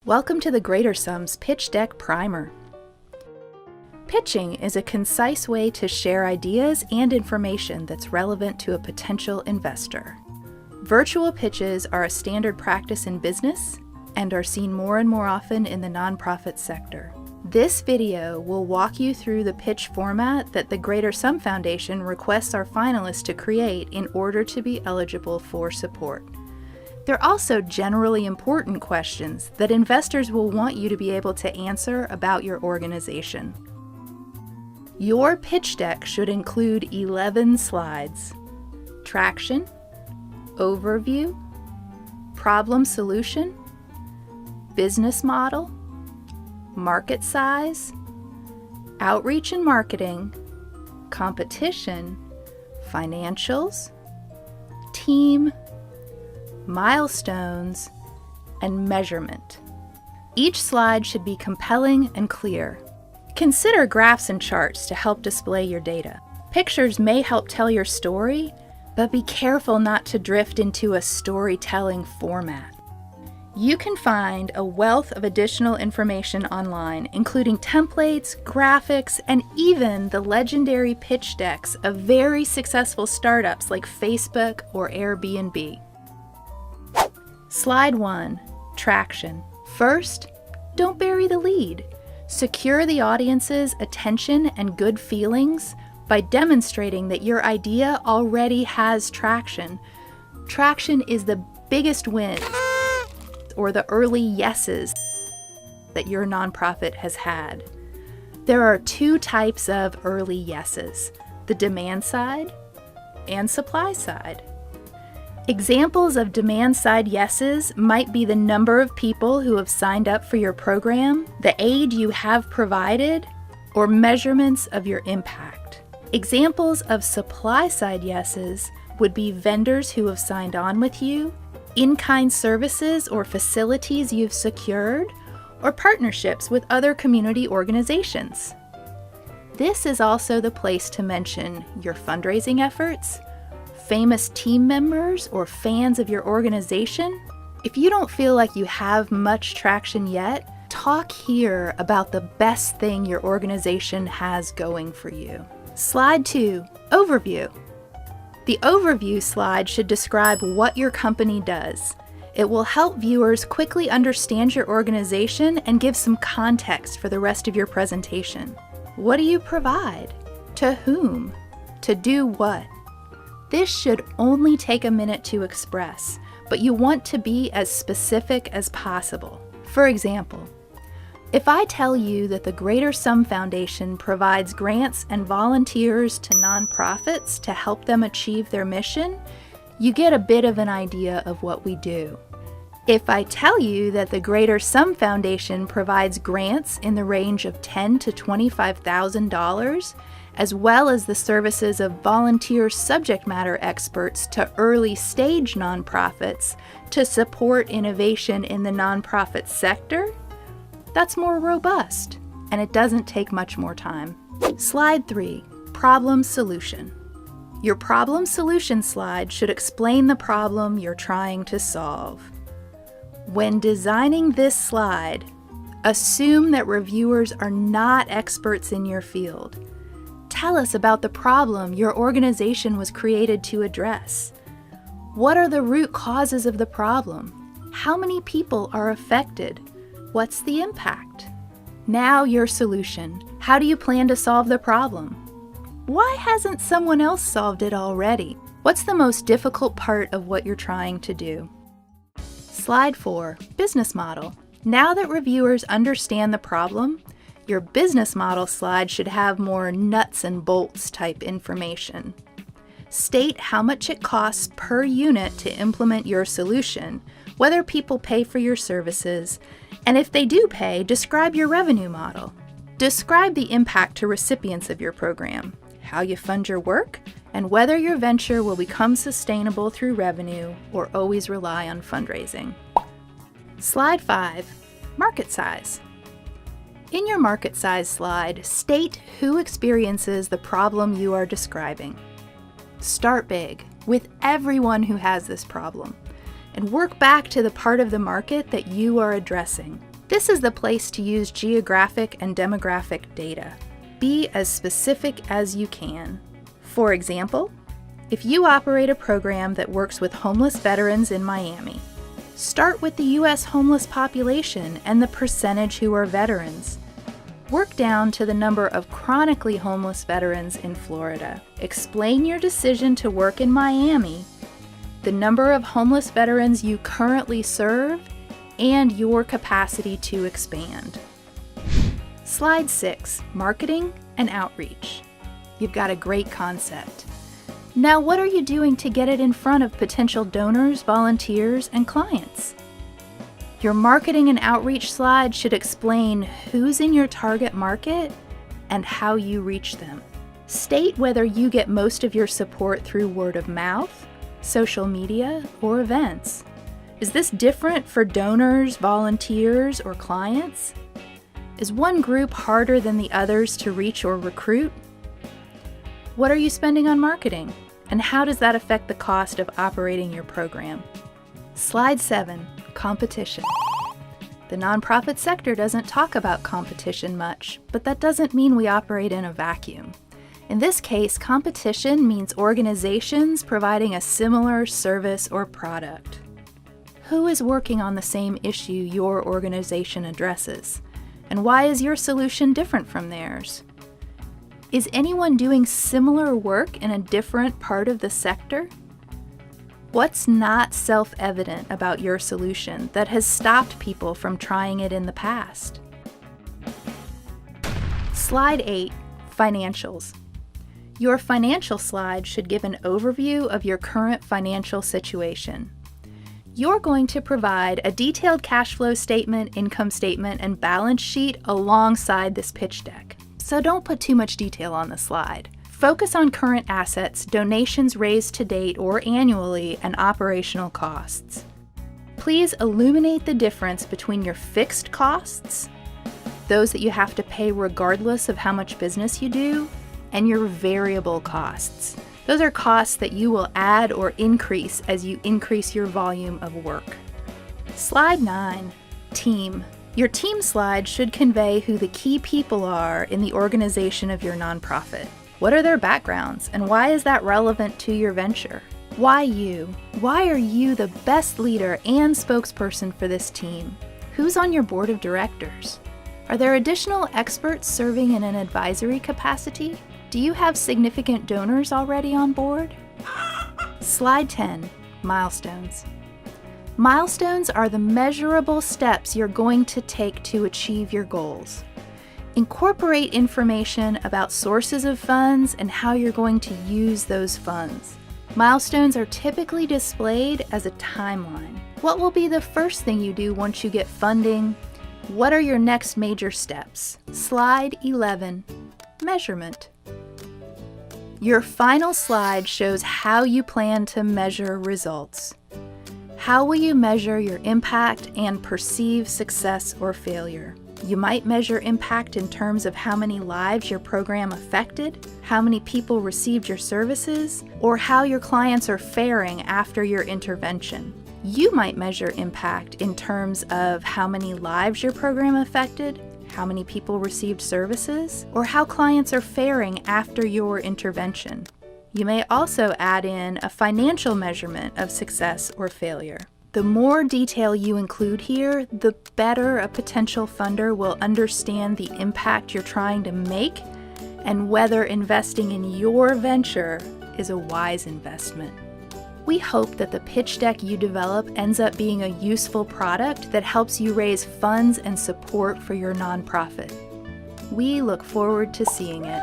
Welcome to the Greater Sums Pitch Deck Primer. Pitching is a concise way to share ideas and information that's relevant to a potential investor. Virtual pitches are a standard practice in business and are seen more and more often in the nonprofit sector. This video will walk you through the pitch format that the Greater Sum Foundation requests our finalists to create in order to be eligible for support. They're also generally important questions that investors will want you to be able to answer about your organization. Your pitch deck should include 11 slides: traction, overview, problem solution, business model, market size, outreach and marketing, competition, financials, team, milestones, and measurement. Each slide should be compelling and clear. Consider graphs and charts to help display your data. Pictures may help tell your story, but be careful not to drift into a storytelling format. You can find a wealth of additional information online, including templates, graphics, and even the legendary pitch decks of very successful startups like Facebook or Airbnb. Slide 1. Traction. First, don't bury the lead. Secure the audience's attention and good feelings by demonstrating that your idea already has traction. Traction is the biggest win, or the early yeses that your nonprofit has had. There are two types of early yeses: the demand side and supply side. Examples of demand-side yeses might be the number of people who have signed up for your program, the aid you have provided, or measurements of your impact. Examples of supply-side yeses would be vendors who have signed on with you, in-kind services or facilities you've secured, or partnerships with other community organizations. This is also the place to mention your fundraising efforts, famous team members, or fans of your organization. If you don't feel like you have much traction yet, talk here about the best thing your organization has going for you. Slide 2, Overview. The overview slide should describe what your company does. It will help viewers quickly understand your organization and give some context for the rest of your presentation. What do you provide? To whom? To do what? This should only take a minute to express, but you want to be as specific as possible. For example, if I tell you that the Greater Sum Foundation provides grants and volunteers to nonprofits to help them achieve their mission, you get a bit of an idea of what we do. If I tell you that the Greater Sum Foundation provides grants in the range of $10,000 to $25,000, as well as the services of volunteer subject matter experts to early-stage nonprofits to support innovation in the nonprofit sector, that's more robust, and it doesn't take much more time. Slide 3, Problem Solution. Your problem solution slide should explain the problem you're trying to solve. When designing this slide, assume that reviewers are not experts in your field. Tell us about the problem your organization was created to address. What are the root causes of the problem? How many people are affected? What's the impact? Now your solution. How do you plan to solve the problem? Why hasn't someone else solved it already? What's the most difficult part of what you're trying to do? Slide 4, Business Model. Now that reviewers understand the problem, your business model slide should have more nuts and bolts type information. State how much it costs per unit to implement your solution, whether people pay for your services, and if they do pay, describe your revenue model. Describe the impact to recipients of your program, how you fund your work, and whether your venture will become sustainable through revenue or always rely on fundraising. Slide 5, Market Size. In your market size slide, state who experiences the problem you are describing. Start big, with everyone who has this problem, and work back to the part of the market that you are addressing. This is the place to use geographic and demographic data. Be as specific as you can. For example, if you operate a program that works with homeless veterans in Miami, start with the U.S. homeless population and the percentage who are veterans. Work down to the number of chronically homeless veterans in Florida. Explain your decision to work in Miami, the number of homeless veterans you currently serve, and your capacity to expand. Slide 6, marketing and outreach. You've got a great concept. Now, what are you doing to get it in front of potential donors, volunteers, and clients? Your marketing and outreach slide should explain who's in your target market and how you reach them. State whether you get most of your support through word of mouth, social media, or events. Is this different for donors, volunteers, or clients? Is one group harder than the others to reach or recruit? What are you spending on marketing? And how does that affect the cost of operating your program? Slide 7, competition. The nonprofit sector doesn't talk about competition much, but that doesn't mean we operate in a vacuum. In this case, competition means organizations providing a similar service or product. Who is working on the same issue your organization addresses? And why is your solution different from theirs? Is anyone doing similar work in a different part of the sector? What's not self-evident about your solution that has stopped people from trying it in the past? Slide 8, financials. Your financial slide should give an overview of your current financial situation. You're going to provide a detailed cash flow statement, income statement, and balance sheet alongside this pitch deck. So don't put too much detail on the slide. Focus on current assets, donations raised to date or annually, and operational costs. Please illuminate the difference between your fixed costs, those that you have to pay regardless of how much business you do, and your variable costs. Those are costs that you will add or increase as you increase your volume of work. Slide 9, team. Your team slide should convey who the key people are in the organization of your nonprofit. What are their backgrounds, and why is that relevant to your venture? Why you? Why are you the best leader and spokesperson for this team? Who's on your board of directors? Are there additional experts serving in an advisory capacity? Do you have significant donors already on board? Slide 10, milestones. Milestones are the measurable steps you're going to take to achieve your goals. Incorporate information about sources of funds and how you're going to use those funds. Milestones are typically displayed as a timeline. What will be the first thing you do once you get funding? What are your next major steps? Slide 11, measurement. Your final slide shows how you plan to measure results. How will you measure your impact and perceive success or failure? You might measure impact in terms of how many lives your program affected, how many people received your services, or how your clients are faring after your intervention. You might measure impact in terms of how many lives your program affected, how many people received services, or how clients are faring after your intervention. You may also add in a financial measurement of success or failure. The more detail you include here, the better a potential funder will understand the impact you're trying to make and whether investing in your venture is a wise investment. We hope that the pitch deck you develop ends up being a useful product that helps you raise funds and support for your nonprofit. We look forward to seeing it.